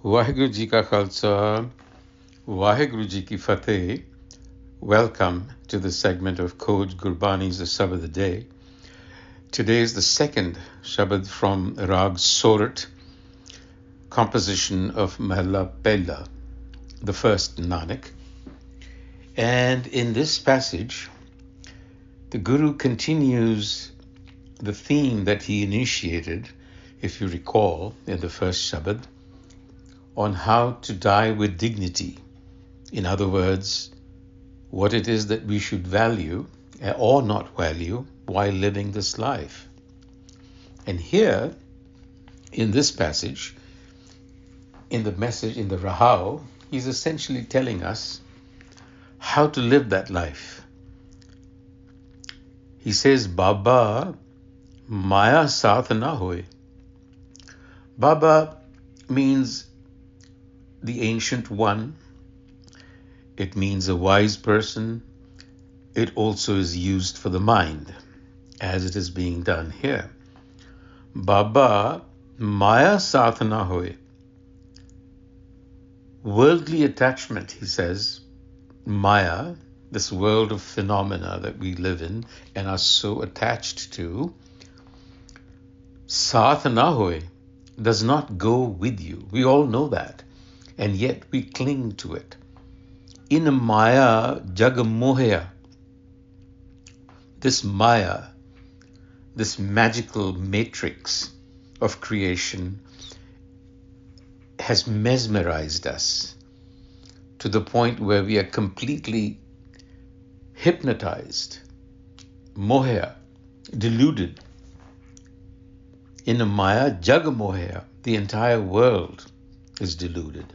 Waheguru Ji Ka Khalsa, Waheguru Ji Ki Fateh. Welcome to the segment of Code Gurbani's a-sabad-a-day. Today is the second Shabad from Rag Sorat, composition of Mahla Pehla, the first Nanak. And in this passage, the Guru continues the theme that he initiated, if you recall, in the first Shabad, on how to die with dignity. In other words, what it is that we should value or not value while living this life. And here, in this passage, in the message, in the Rahau, he's essentially telling us how to live that life. He says, Baba, Maya saath na hoye. Baba means the ancient one. It means a wise person. It also is used for the mind, as it is being done here. Baba, Maya saath na hoye. Worldly attachment, he says, Maya, this world of phenomena that we live in and are so attached to, saath na hoye, does not go with you. We all know that. And yet we cling to it. In Maya jag mohya, this Maya, this magical matrix of creation, has mesmerized us to the point where we are completely hypnotized, mohya, deluded. In Maya jag mohya, the entire world is deluded.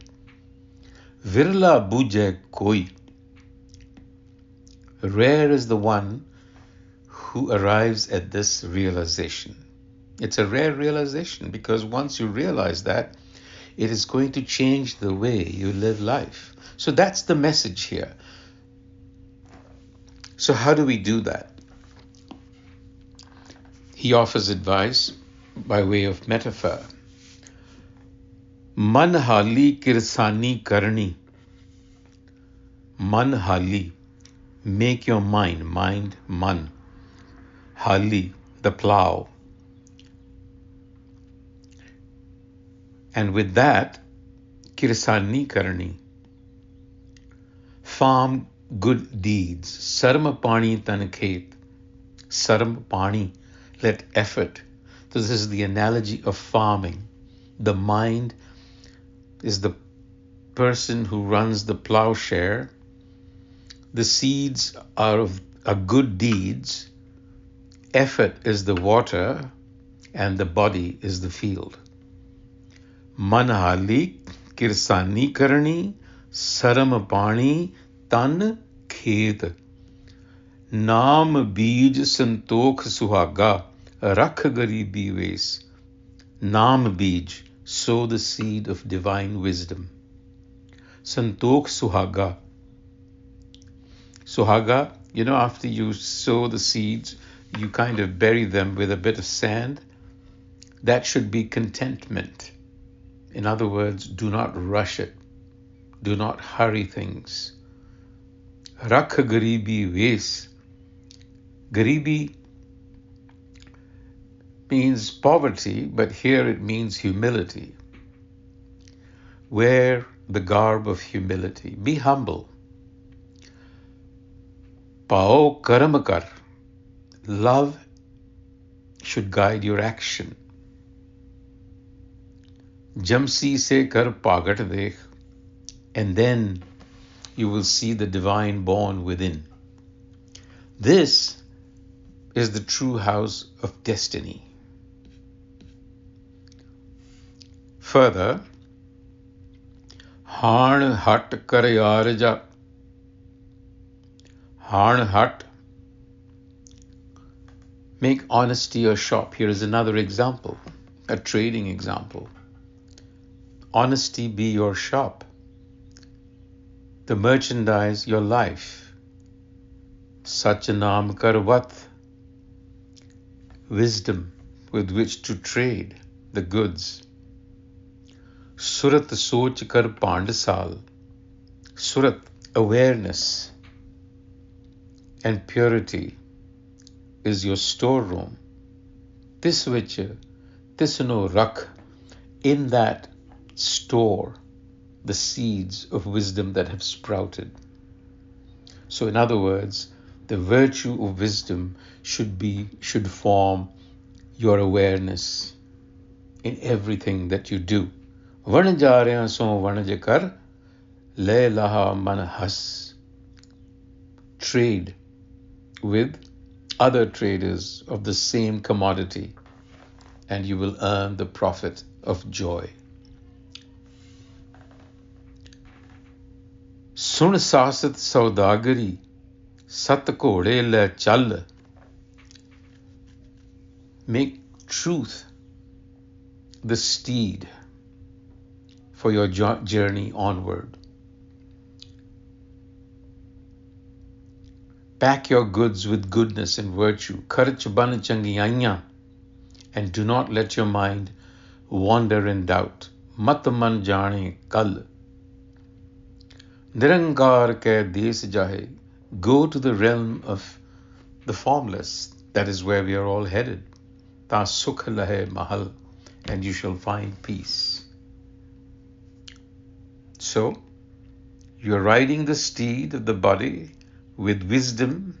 Virla bujhe koi. Rare is the one who arrives at this realization. It's a rare realization because once you realize that, it is going to change the way you live life. So that's the message here. So how do we do that? He offers advice by way of metaphor. Man Hali Kirasani Karani. Man Hali. Make your mind. Mind, man. Hali, the plow. And with that, Kirasani Karani. Farm good deeds. Sarma pani tan khet. Sarma pani. Let effort. So this is the analogy of farming. The mind is the person who runs the plowshare. The seeds are good deeds. Effort is the water, and the body is the field. Man hali kirsani karani, saram pani tan khet. Naam beej santokh suhaga, rakh garibi ves. Naam beej, sow the seed of divine wisdom. Santokh suhaga. Suhaga, after you sow the seeds, you kind of bury them with a bit of sand. That should be contentment. In other words, do not rush it. Do not hurry things. Rakh garibi ves. Garibi means poverty, but here it means humility. Wear the garb of humility. Be humble. Pao karma kar. Love should guide your action. Jamsi se kar pagat dekh. And then you will see the divine born within. This is the true house of destiny. Further, Harn hat karayarja. Harn hat. Make honesty your shop. Here is another example, a trading example. Honesty be your shop. The merchandise, your life. Sachanam karvat. Wisdom with which to trade the goods. Surat soch kar pandasal. Surat, awareness and purity is your storeroom. This which, this no rakh, in that store the seeds of wisdom that have sprouted. So in other words, the virtue of wisdom should form your awareness in everything that you do. Van jaaryan so vanaj kar, le laha man has. Trade with other traders of the same commodity, and you will earn the profit of joy. Sun sasat saudagari, sat ghode le chal. Make truth the steed for your journey onward. Pack your goods with goodness and virtue. Kharch ban changiyaiyan, and do not let your mind wander in doubt. Mat man jane kal. Nirankar ke des jahe. Go to the realm of the formless. That is where we are all headed. Ta sukh lahe mahal, and you shall find peace. So, you're riding the steed of the body with wisdom,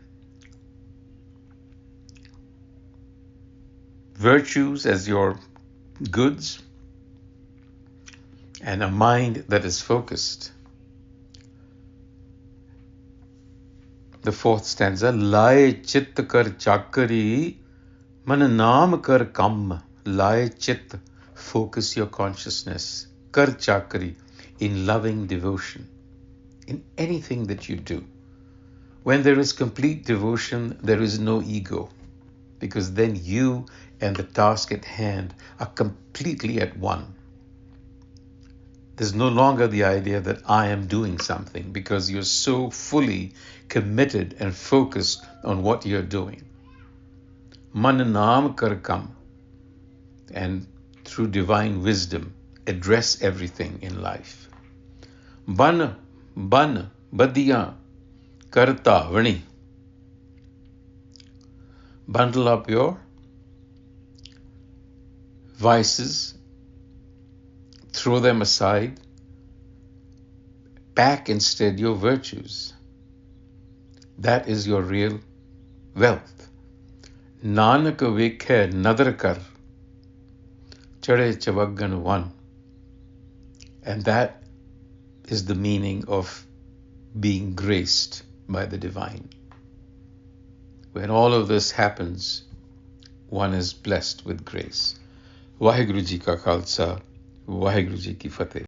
virtues as your goods, and a mind that is focused. The fourth stanza, Laye chit kar chakari, man naam kar kam. Laye chit, focus your consciousness. Kar chakari, in loving devotion, in anything that you do. When there is complete devotion, there is no ego, because then you and the task at hand are completely at one. There's no longer the idea that I am doing something, because you're so fully committed and focused on what you're doing. Man naam kar kam, and through divine wisdom, address everything in life. Ban badiyan karta vani. Bundle up your vices, throw them aside, pack instead your virtues. That is your real wealth. Nanak vekhe nadar kar, chade chavaggan one. And that is the meaning of being graced by the divine. When all of this happens, one is blessed with grace. Vaheguru Ji ka Khalsa, Vaheguru Ji ki Fateh.